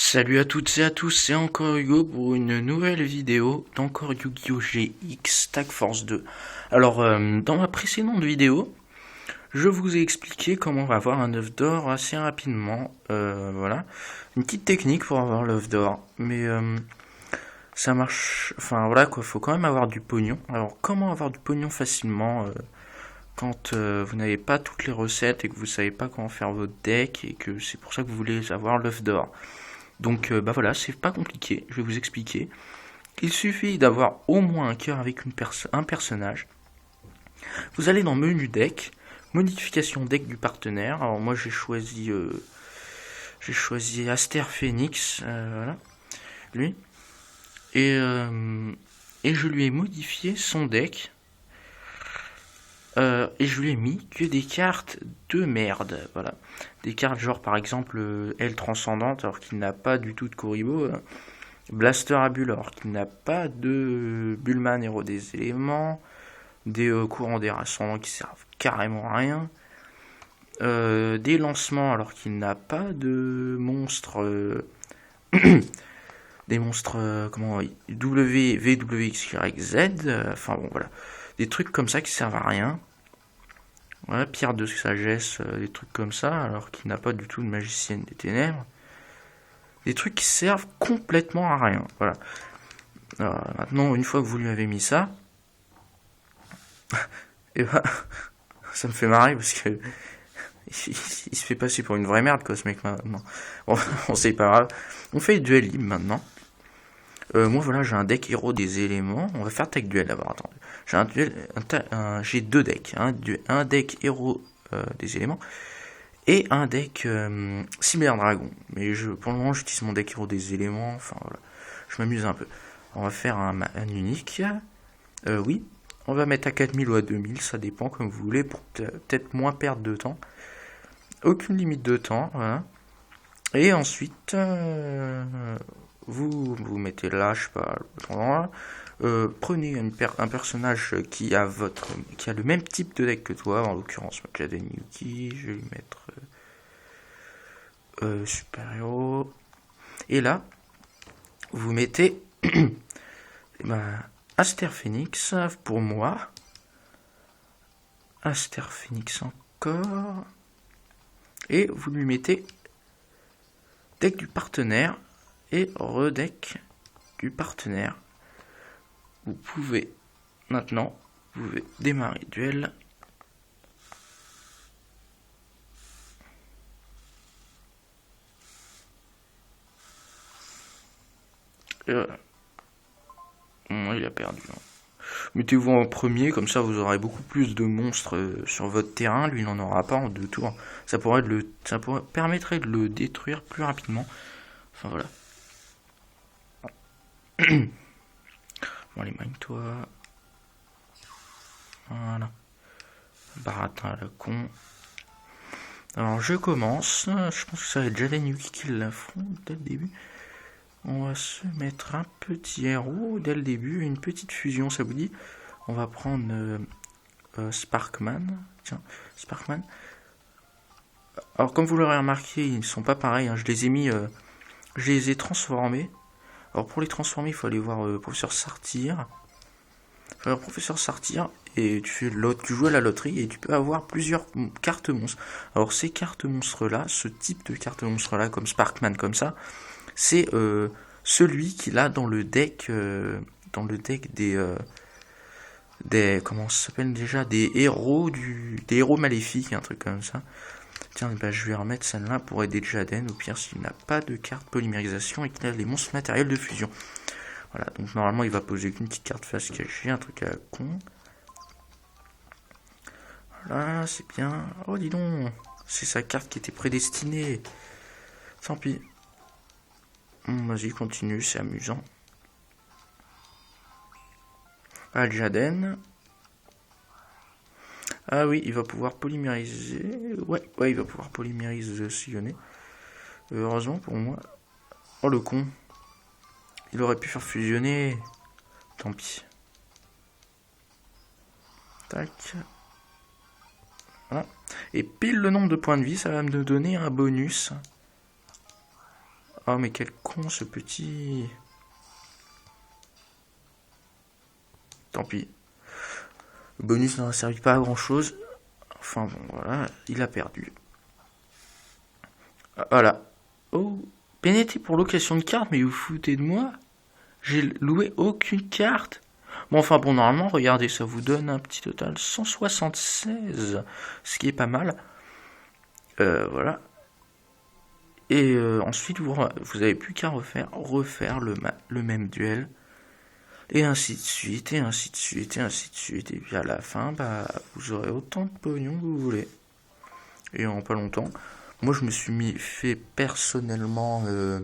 Salut à toutes et à tous, c'est encore Hugo pour une nouvelle vidéo d'encore Yu-Gi-Oh! GX Tag Force 2. Alors, dans ma précédente vidéo, je vous ai expliqué comment avoir un œuf d'or assez rapidement. Voilà, une petite technique pour avoir l'œuf d'or, mais ça marche. Enfin voilà quoi, faut quand même avoir du pognon. Alors, comment avoir du pognon facilement quand vous n'avez pas toutes les recettes et que vous savez pas comment faire votre deck et que c'est pour ça que vous voulez avoir l'œuf d'or. Donc bah voilà, c'est pas compliqué, je vais vous expliquer. Il suffit d'avoir au moins un cœur avec un personnage. Vous allez dans menu deck, modification deck du partenaire. Alors moi j'ai choisi Aster Phoenix, voilà, lui. Et, euh, et je lui ai modifié son deck. Et je lui ai mis que des cartes de merde, voilà. Des cartes genre par exemple Elle Transcendante alors qu'il n'a pas du tout de Kuribo. Blaster à Bulle alors qu'il n'a pas de Bullman Héros des éléments. Des courants d'air ascendants qui servent carrément à rien. Des lancements alors qu'il n'a pas de monstres. Des monstres, comment W, V, W, X, Y, Z. Enfin bon voilà. Des trucs comme ça qui servent à rien. Voilà, pierre de sagesse, des trucs comme ça, alors qu'il n'a pas du tout de magicienne des ténèbres. Des trucs qui servent complètement à rien. Voilà. Alors, maintenant, une fois que vous lui avez mis ça, et bah, ça me fait marrer parce que il se fait passer pour une vraie merde, quoi, ce mec maintenant. Bon, c'est pas grave. On fait duel libre maintenant. Moi, voilà, j'ai un deck héros des éléments. On va faire tech duel d'abord. Attends. J'ai un duel, j'ai deux decks. Un deck héros des éléments et un deck Cyber Dragon. Mais pour le moment, j'utilise mon deck héros des éléments. Enfin, voilà. Je m'amuse un peu. On va faire un unique. Oui. On va mettre à 4000 ou à 2000, ça dépend comme vous voulez, pour peut-être moins perdre de temps. Aucune limite de temps, voilà. Et ensuite, vous mettez là, je sais pas, là. Prenez un personnage qui a le même type de deck que toi, en l'occurrence Jaden Yuki, je vais lui mettre super héros. Et là, vous mettez Aster Phoenix pour moi. Aster Phoenix encore. Et vous lui mettez deck du partenaire et redeck du partenaire. Vous pouvez maintenant démarrer duel. Il a perdu. Mettez-vous en premier, comme ça vous aurez beaucoup plus de monstres sur votre terrain. Lui, il n'en aura pas en deux tours. Ça permettrait de le détruire plus rapidement. Enfin voilà. Bon, allez, mine-toi. Voilà. Baratin à la con. Alors je commence. Je pense que ça va être Jaden Yuki qui l'affronte dès le début. On va se mettre un petit héros dès le début, une petite fusion, ça vous dit? On va prendre Sparkman. Tiens, Sparkman. Alors comme vous l'aurez remarqué, ils ne sont pas pareils. Hein. Je les ai transformés. Alors pour les transformer, il faut aller voir Professeur Sartir. Professeur Sartir et tu joues à la loterie et tu peux avoir plusieurs cartes monstres. Alors ces cartes monstres là, ce type de cartes monstres là, comme Sparkman comme ça, c'est celui qu'il a dans le deck des comment ça s'appelle déjà, des héros maléfiques, un truc comme ça. Tiens, bah, je vais remettre celle-là pour aider Jaden, au pire s'il n'a pas de carte polymérisation et qu'il a les monstres matériels de fusion. Voilà, donc normalement il va poser qu'une petite carte face cachée, un truc à la con. Voilà, c'est bien. Oh dis donc, c'est sa carte qui était prédestinée. Tant pis. Vas-y, continue, c'est amusant. Ah, Jaden. Ah oui, il va pouvoir polymériser. Ouais, il va pouvoir polymériser sillonner. Heureusement pour moi. Oh le con. Il aurait pu faire fusionner. Tant pis. Tac. Voilà. Et pile le nombre de points de vie, ça va me donner un bonus. Oh mais quel con ce petit... Tant pis. Le bonus n'en a servi pas à grand chose. Enfin bon voilà, il a perdu. Voilà. Oh, pénalité pour location de carte, mais vous foutez de moi? J'ai loué aucune carte. Bon, enfin bon, normalement, regardez, ça vous donne un petit total 176, ce qui est pas mal. Voilà. Et ensuite, vous avez plus qu'à refaire le même duel. Et ainsi de suite, et ainsi de suite, et ainsi de suite. Et puis à la fin, bah, vous aurez autant de pognon que vous voulez. Et en pas longtemps. Moi, je me suis fait personnellement à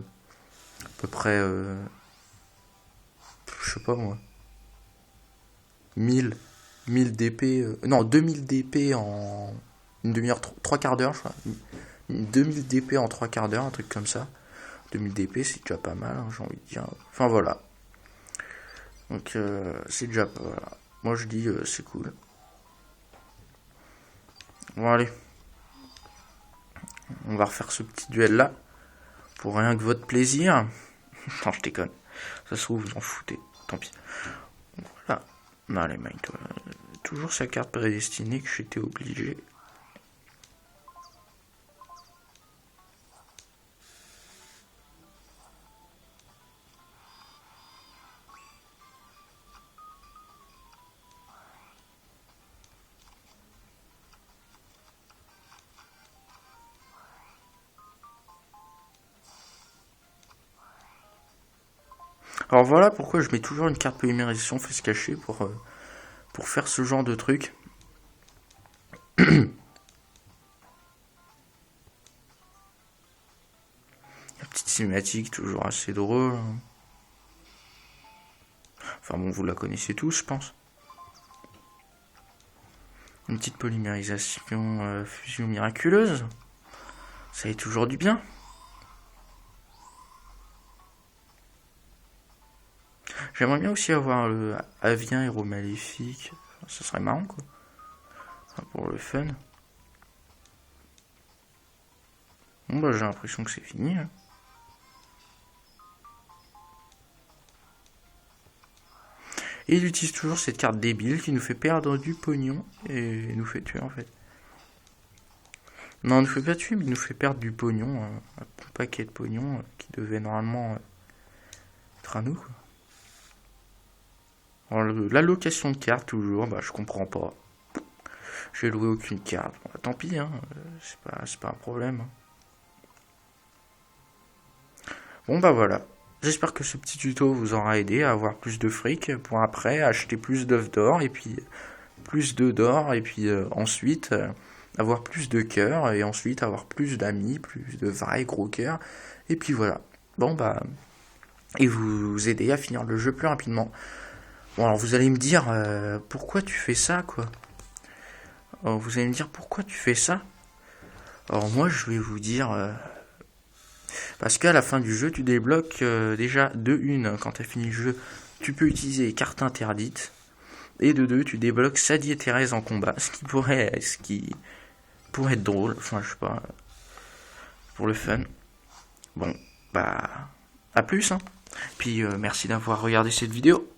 peu près, je sais pas moi, 1000 DP, non, 2000 DP en une demi-heure, 3 quarts d'heure, je crois. 2000 DP en 3 quarts d'heure, un truc comme ça. 2000 DP, c'est déjà pas mal, hein, j'ai envie de dire. Enfin voilà. Donc c'est déjà pas. Voilà. Moi je dis c'est cool. Bon allez. On va refaire ce petit duel là. Pour rien que votre plaisir. Non, je déconne. Ça se trouve, vous en foutez. Tant pis. Voilà. Allez, mec. Toujours sa carte prédestinée que j'étais obligé. Alors voilà pourquoi je mets toujours une carte polymérisation face cachée pour faire ce genre de truc. La petite cinématique, toujours assez drôle. Enfin bon, vous la connaissez tous, je pense. Une petite polymérisation, fusion miraculeuse. Ça est toujours du bien. J'aimerais bien aussi avoir le Avien héros maléfique. Ça serait marrant, quoi. Enfin, pour le fun. Bon, bah, j'ai l'impression que c'est fini. Hein. Et il utilise toujours cette carte débile qui nous fait perdre du pognon et nous fait tuer, en fait. Non, il nous fait pas tuer, mais il nous fait perdre du pognon. Un paquet de pognon qui devait normalement être à nous, quoi. Alors, l'allocation de cartes, toujours, bah, je comprends pas. J'ai loué aucune carte. Bon, bah, tant pis, hein. C'est pas un problème. Hein. Bon, bah voilà. J'espère que ce petit tuto vous aura aidé à avoir plus de fric pour après acheter plus d'œufs d'or et puis plus d'œufs d'or et puis ensuite avoir plus de cœurs et ensuite avoir plus d'amis, plus de vrais gros cœurs et puis voilà. Bon bah et vous aider à finir le jeu plus rapidement. Bon alors vous allez me dire pourquoi tu fais ça quoi. Alors, vous allez me dire pourquoi tu fais ça. Alors moi je vais vous dire parce qu'à la fin du jeu tu débloques déjà de une quand tu as fini le jeu tu peux utiliser les cartes interdites et de deux tu débloques Sadie et Thérèse en combat ce qui pourrait être drôle enfin je sais pas pour le fun. Bon bah à plus hein. Puis merci d'avoir regardé cette vidéo.